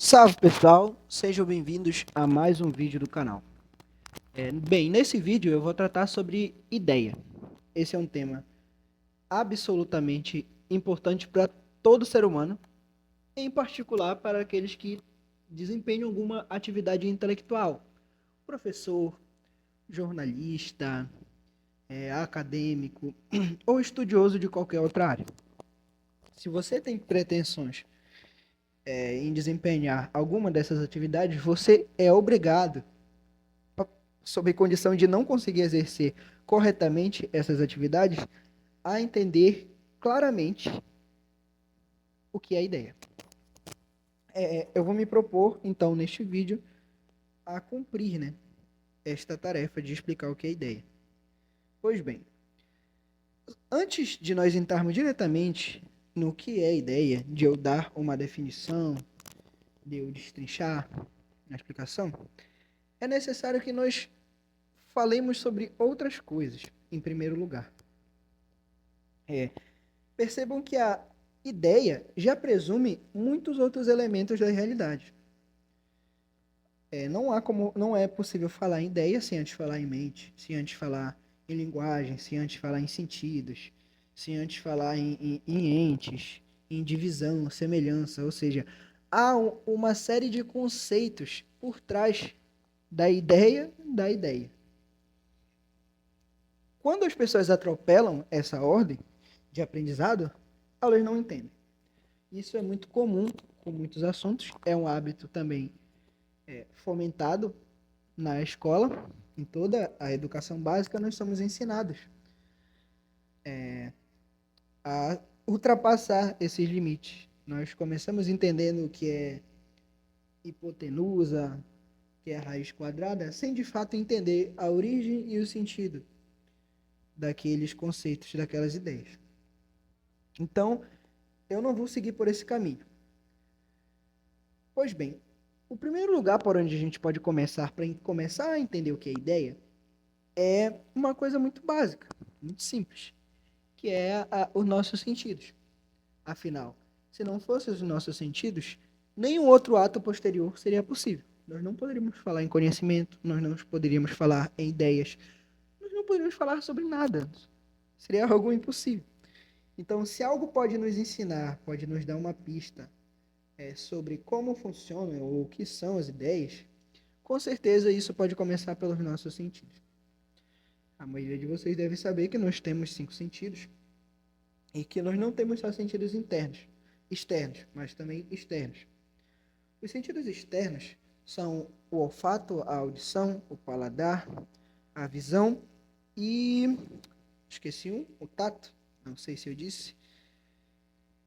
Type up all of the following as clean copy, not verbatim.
Salve pessoal, sejam bem-vindos a mais um vídeo do canal. Bem, nesse vídeo eu vou tratar sobre ideia. Esse é um tema absolutamente importante para todo ser humano, em particular para aqueles que desempenham alguma atividade intelectual. Professor, jornalista, acadêmico ou estudioso de qualquer outra área. Se você tem pretensões em desempenhar alguma dessas atividades, você é obrigado, sob condição de não conseguir exercer corretamente essas atividades, a entender claramente o que é a ideia. Eu vou me propor, então, neste vídeo, a cumprir, né, esta tarefa de explicar o que é ideia. Pois bem, antes de nós entrarmos diretamente no que é ideia, de eu dar uma definição, de eu destrinchar na explicação, é necessário que nós falemos sobre outras coisas, em primeiro lugar. Percebam que a ideia já presume muitos outros elementos da realidade. Não é possível falar em ideia sem antes falar em mente, sem antes falar em linguagem, sem antes falar em sentidos, sem antes falar em entes, em divisão, semelhança, ou seja, há uma série de conceitos por trás da ideia da ideia. Quando as pessoas atropelam essa ordem de aprendizado, elas não entendem. Isso é muito comum com muitos assuntos, é um hábito também fomentado na escola, em toda a educação básica, nós somos ensinados a ultrapassar esses limites. Nós começamos entendendo o que é hipotenusa, que é a raiz quadrada, sem de fato entender a origem e o sentido daqueles conceitos, daquelas ideias. Então, eu não vou seguir por esse caminho. Pois bem, o primeiro lugar por onde a gente pode começar para começar a entender o que é ideia é uma coisa muito básica, muito simples, que é os nossos sentidos. Afinal, se não fossem os nossos sentidos, nenhum outro ato posterior seria possível. Nós não poderíamos falar em conhecimento, nós não poderíamos falar em ideias, nós não poderíamos falar sobre nada. Seria algo impossível. Então, se algo pode nos ensinar, pode nos dar uma pista sobre como funcionam ou o que são as ideias, com certeza isso pode começar pelos nossos sentidos. A maioria de vocês deve saber que nós temos 5 sentidos e que nós não temos só sentidos internos, externos, mas também externos. Os sentidos externos são o olfato, a audição, o paladar, a visão e esqueci o tato, não sei se eu disse.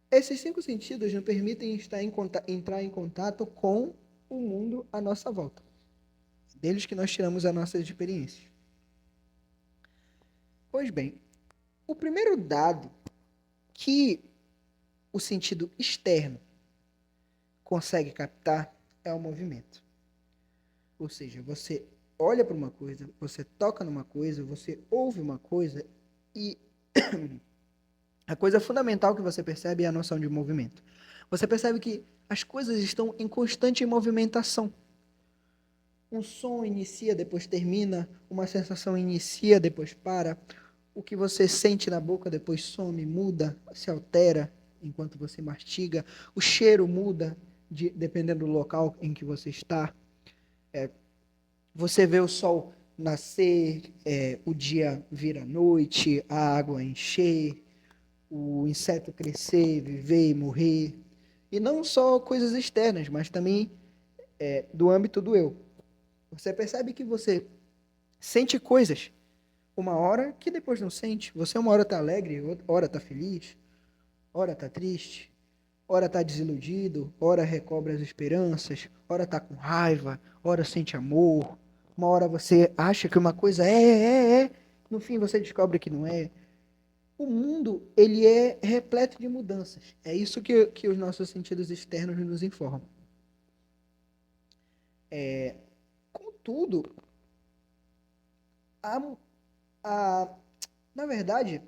Esses 5 sentidos nos permitem entrar em contato com o mundo à nossa volta. Deles que nós tiramos as nossas experiências. Pois bem, o primeiro dado que o sentido externo consegue captar é o movimento. Ou seja, você olha para uma coisa, você toca numa coisa, você ouve uma coisa e a coisa fundamental que você percebe é a noção de movimento. Você percebe que as coisas estão em constante movimentação. Um som inicia, depois termina, uma sensação inicia, depois para. O que você sente na boca depois some, muda, se altera enquanto você mastiga. O cheiro muda dependendo do local em que você está. Você vê o sol nascer, o dia vir à noite, a água encher, o inseto crescer, viver e morrer. E não só coisas externas, mas também do âmbito do eu. Você percebe que você sente coisas uma hora que depois não sente. Você uma hora está alegre, outra hora está feliz, hora está triste, hora está desiludido, hora recobra as esperanças, hora está com raiva, hora sente amor. Uma hora você acha que uma coisa é, no fim você descobre que não é. O mundo, ele é repleto de mudanças. É isso que os nossos sentidos externos nos informam. Contudo, a, a, na verdade,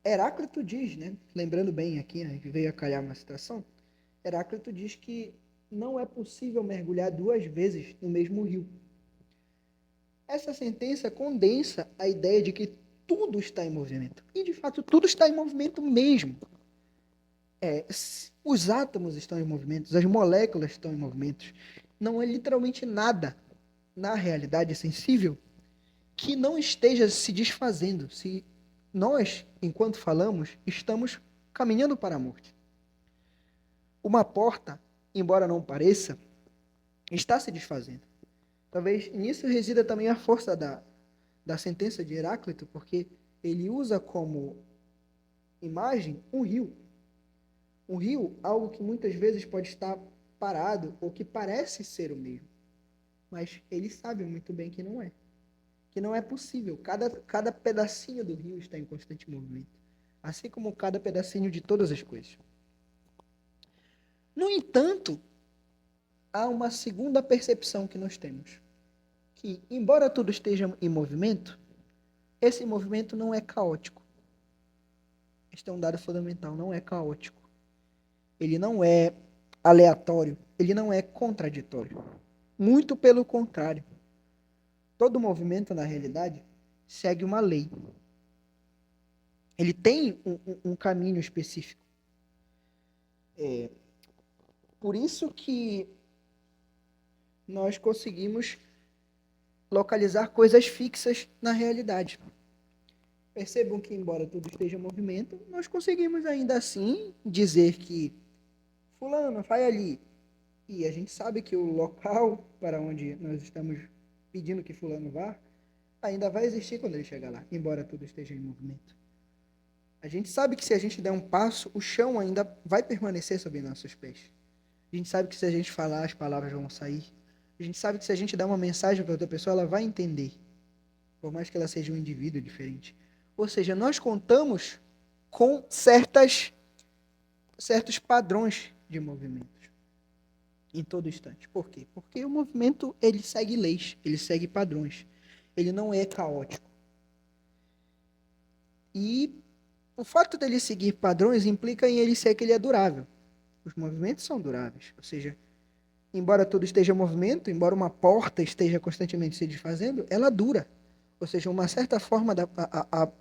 Heráclito diz, né? Lembrando bem aqui, né, que veio a calhar uma citação, Heráclito diz que não é possível mergulhar 2 vezes no mesmo rio. Essa sentença condensa a ideia de que tudo está em movimento. E, de fato, tudo está em movimento mesmo. Os átomos estão em movimento, as moléculas estão em movimento. Não é literalmente nada na realidade sensível que não esteja se desfazendo, se nós, enquanto falamos, estamos caminhando para a morte. Uma porta, embora não pareça, está se desfazendo. Talvez nisso resida também a força da sentença de Heráclito, porque ele usa como imagem um rio. Um rio, algo que muitas vezes pode estar parado ou que parece ser o mesmo, mas ele sabe muito bem que não é possível. Cada pedacinho do rio está em constante movimento, assim como cada pedacinho de todas as coisas. No entanto, há uma segunda percepção que nós temos, que, embora tudo esteja em movimento, esse movimento não é caótico. Este é um dado fundamental, não é caótico. Ele não é aleatório, ele não é contraditório. Muito pelo contrário. Todo movimento, na realidade, segue uma lei. Ele tem um caminho específico. Por isso que nós conseguimos localizar coisas fixas na realidade. Percebam que, embora tudo esteja em movimento, nós conseguimos ainda assim dizer que fulano, vai ali. E a gente sabe que o local para onde nós estamos pedindo que fulano vá, ainda vai existir quando ele chegar lá, embora tudo esteja em movimento. A gente sabe que se a gente der um passo, o chão ainda vai permanecer sob nossos pés. A gente sabe que se a gente falar, as palavras vão sair. A gente sabe que se a gente der uma mensagem para outra pessoa, ela vai entender, por mais que ela seja um indivíduo diferente. Ou seja, nós contamos com certos padrões de movimentos em todo instante. Por quê? Porque o movimento, ele segue leis, ele segue padrões. Ele não é caótico. E o fato dele seguir padrões implica em ele ser que ele é durável. Os movimentos são duráveis. Ou seja, embora tudo esteja em movimento, embora uma porta esteja constantemente se desfazendo, ela dura. Ou seja, uma certa forma,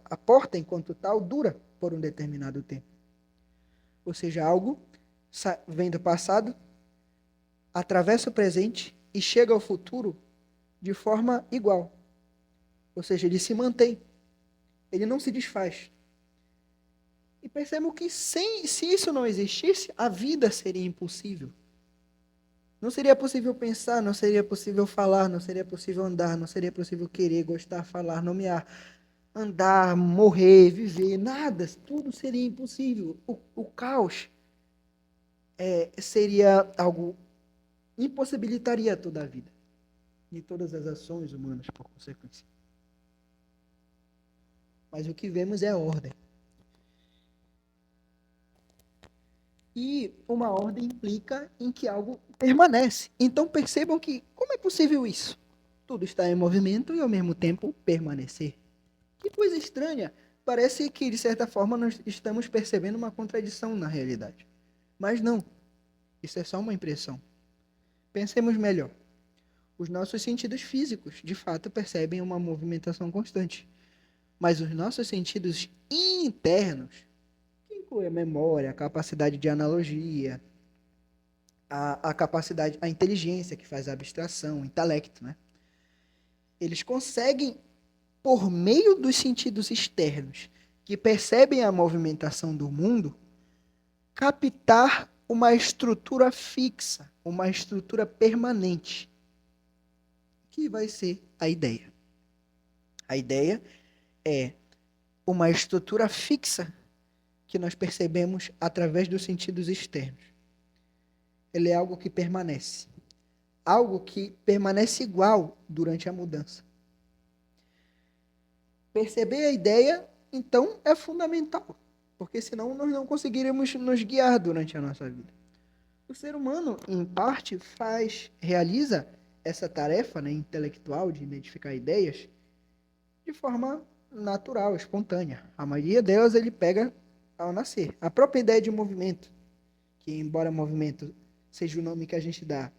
a porta, enquanto tal, dura por um determinado tempo. Ou seja, algo vem do passado, atravessa o presente e chega ao futuro de forma igual. Ou seja, ele se mantém. Ele não se desfaz. E percebam que se isso não existisse, a vida seria impossível. Não seria possível pensar, não seria possível falar, não seria possível andar, não seria possível querer, gostar, falar, nomear, andar, morrer, viver, nada. Tudo seria impossível. O caos seria algo, impossibilitaria toda a vida e todas as ações humanas, por consequência. Mas o que vemos é a ordem. E uma ordem implica em que algo permanece. Então percebam que, como é possível isso? Tudo está em movimento e ao mesmo tempo permanecer. Que coisa estranha. Parece que, de certa forma, nós estamos percebendo uma contradição na realidade. Mas não. Isso é só uma impressão. Pensemos melhor. Os nossos sentidos físicos, de fato, percebem uma movimentação constante. Mas os nossos sentidos internos, que inclui a memória, a capacidade de analogia, a capacidade, a inteligência que faz a abstração, o intelecto, né? Eles conseguem, por meio dos sentidos externos, que percebem a movimentação do mundo, captar uma estrutura fixa, uma estrutura permanente, que vai ser a ideia. A ideia é uma estrutura fixa que nós percebemos através dos sentidos externos. Ele é algo que permanece. Algo que permanece igual durante a mudança. Perceber a ideia, então, é fundamental, porque senão nós não conseguiremos nos guiar durante a nossa vida. O ser humano, em parte, realiza essa tarefa, né, intelectual de identificar ideias de forma natural, espontânea. A maioria delas ele pega ao nascer. A própria ideia de movimento, que embora movimento seja o nome que a gente dá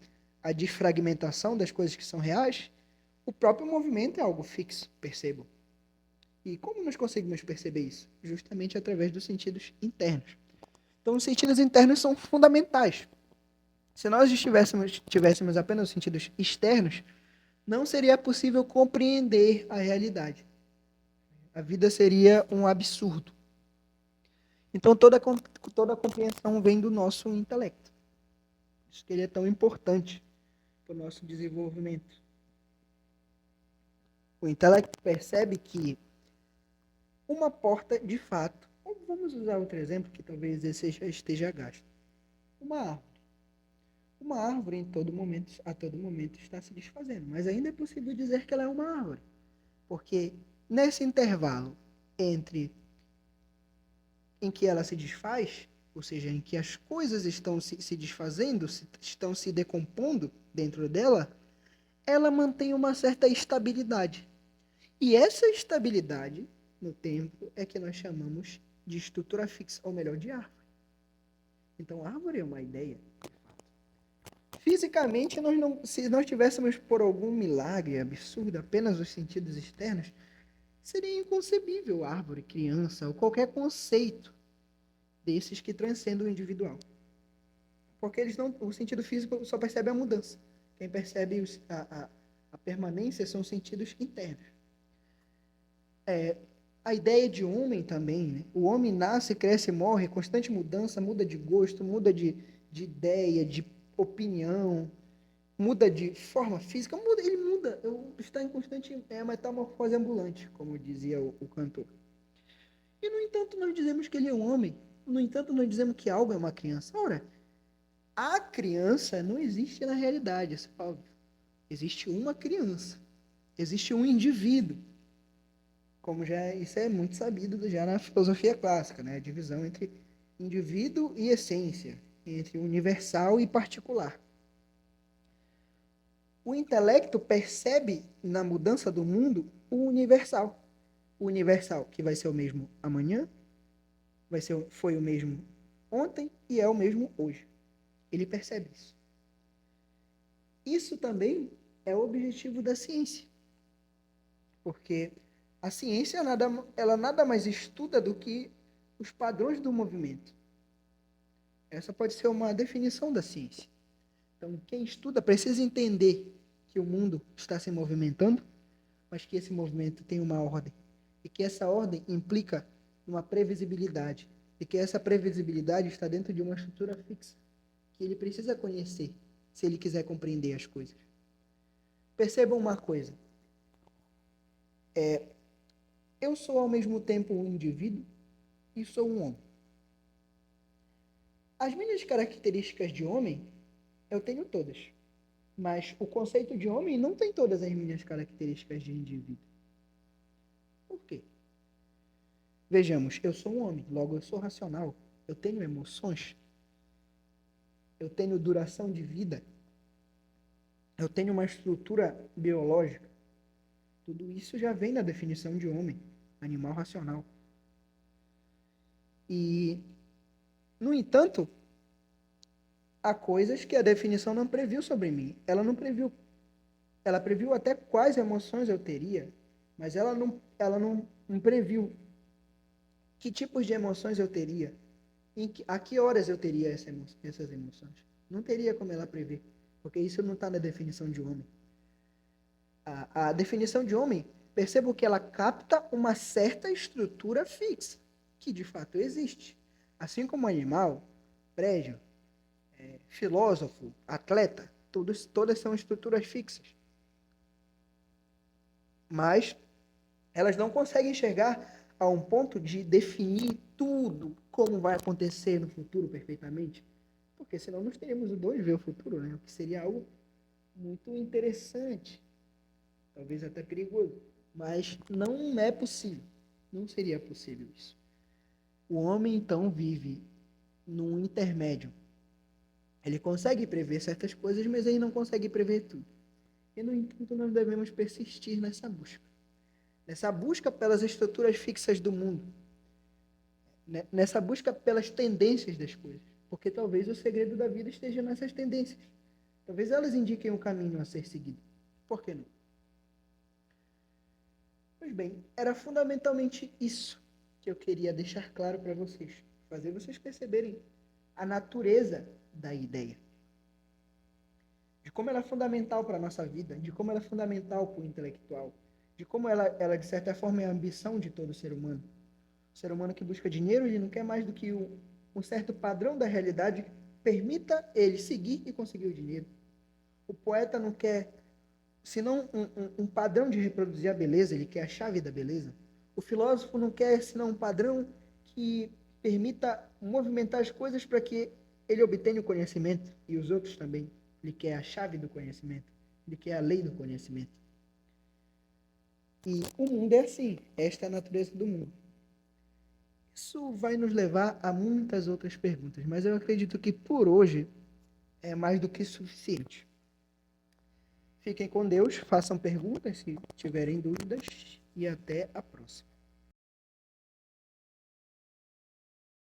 à desfragmentação das coisas que são reais, o próprio movimento é algo fixo, percebam. E como nós conseguimos perceber isso? Justamente através dos sentidos internos. Então, os sentidos internos são fundamentais. Se nós tivéssemos apenas os sentidos externos, não seria possível compreender a realidade. A vida seria um absurdo. Então, toda a compreensão vem do nosso intelecto. Isso que ele é tão importante para o nosso desenvolvimento. O intelecto percebe que uma porta, de fato, vamos usar outro exemplo que talvez esse esteja gasto. Uma árvore. Uma árvore a todo momento está se desfazendo, mas ainda é possível dizer que ela é uma árvore, porque nesse intervalo entre em que ela se desfaz, ou seja, em que as coisas estão se desfazendo, estão se decompondo dentro dela, ela mantém uma certa estabilidade. E essa estabilidade no tempo é que nós chamamos de estrutura fixa, ou melhor, de árvore. Então, árvore é uma ideia. Fisicamente, se nós tivéssemos por algum milagre absurdo apenas os sentidos externos, seria inconcebível árvore, criança ou qualquer conceito desses que transcendem o individual. Porque o sentido físico só percebe a mudança. Quem percebe a permanência são os sentidos internos. A ideia de homem também, né? O homem nasce, cresce, morre, constante mudança, muda de gosto, muda de ideia, de opinião, muda de forma física, ele muda, está em constante metamorfose ambulante, como dizia o cantor. E, no entanto, nós dizemos que ele é um homem. No entanto, nós dizemos que algo é uma criança. Ora, a criança não existe na realidade, isso é óbvio. Existe uma criança. Existe um indivíduo. Como isso é muito sabido já na filosofia clássica, né? A divisão entre indivíduo e essência, entre universal e particular. O intelecto percebe na mudança do mundo o universal. O universal que vai ser o mesmo amanhã, foi o mesmo ontem e é o mesmo hoje. Ele percebe isso. Isso também é o objetivo da ciência. Porque a ciência ela nada mais estuda do que os padrões do movimento. Essa pode ser uma definição da ciência. Então, quem estuda precisa entender que o mundo está se movimentando, mas que esse movimento tem uma ordem. E que essa ordem implica uma previsibilidade. E que essa previsibilidade está dentro de uma estrutura fixa, que ele precisa conhecer, se ele quiser compreender as coisas. Percebam uma coisa. Eu sou ao mesmo tempo um indivíduo e sou um homem. As minhas características de homem, eu tenho todas. Mas o conceito de homem não tem todas as minhas características de indivíduo. Por quê? Vejamos, eu sou um homem, logo eu sou racional. Eu tenho emoções. Eu tenho duração de vida. Eu tenho uma estrutura biológica. Tudo isso já vem na definição de homem, animal racional. E, no entanto, há coisas que a definição não previu sobre mim. Ela não previu. Ela previu até quais emoções eu teria, mas ela não previu que tipos de emoções eu teria, a que horas eu teria essas emoções. Não teria como ela prever, porque isso não está na definição de homem. A definição de homem, percebo que ela capta uma certa estrutura fixa, que de fato existe. Assim como animal, prédio, filósofo, atleta, todas são estruturas fixas. Mas elas não conseguem enxergar a um ponto de definir tudo como vai acontecer no futuro perfeitamente, porque senão nós teríamos o dom de ver o futuro, né? O que seria algo muito interessante, talvez até perigoso, mas não é possível, não seria possível isso. O homem então vive num intermédio. Ele consegue prever certas coisas, mas ele não consegue prever tudo. E, no entanto, nós devemos persistir nessa busca pelas estruturas fixas do mundo, nessa busca pelas tendências das coisas. Porque talvez o segredo da vida esteja nessas tendências. Talvez elas indiquem o caminho a ser seguido. Por que não? Pois bem, era fundamentalmente isso que eu queria deixar claro para vocês. Fazer vocês perceberem a natureza da ideia. De como ela é fundamental para a nossa vida, de como ela é fundamental para o intelectual, de como ela, de certa forma, é a ambição de todo ser humano. O ser humano que busca dinheiro, ele não quer mais do que um certo padrão da realidade que permita ele seguir e conseguir o dinheiro. O poeta não quer, senão um padrão de reproduzir a beleza, ele quer a chave da beleza. O filósofo não quer, senão um padrão que permita movimentar as coisas para que ele obtenha o conhecimento, e os outros também. Ele quer a chave do conhecimento, ele quer a lei do conhecimento. E o mundo é assim, esta é a natureza do mundo. Isso vai nos levar a muitas outras perguntas, mas eu acredito que por hoje é mais do que suficiente. Fiquem com Deus, façam perguntas se tiverem dúvidas e até a próxima.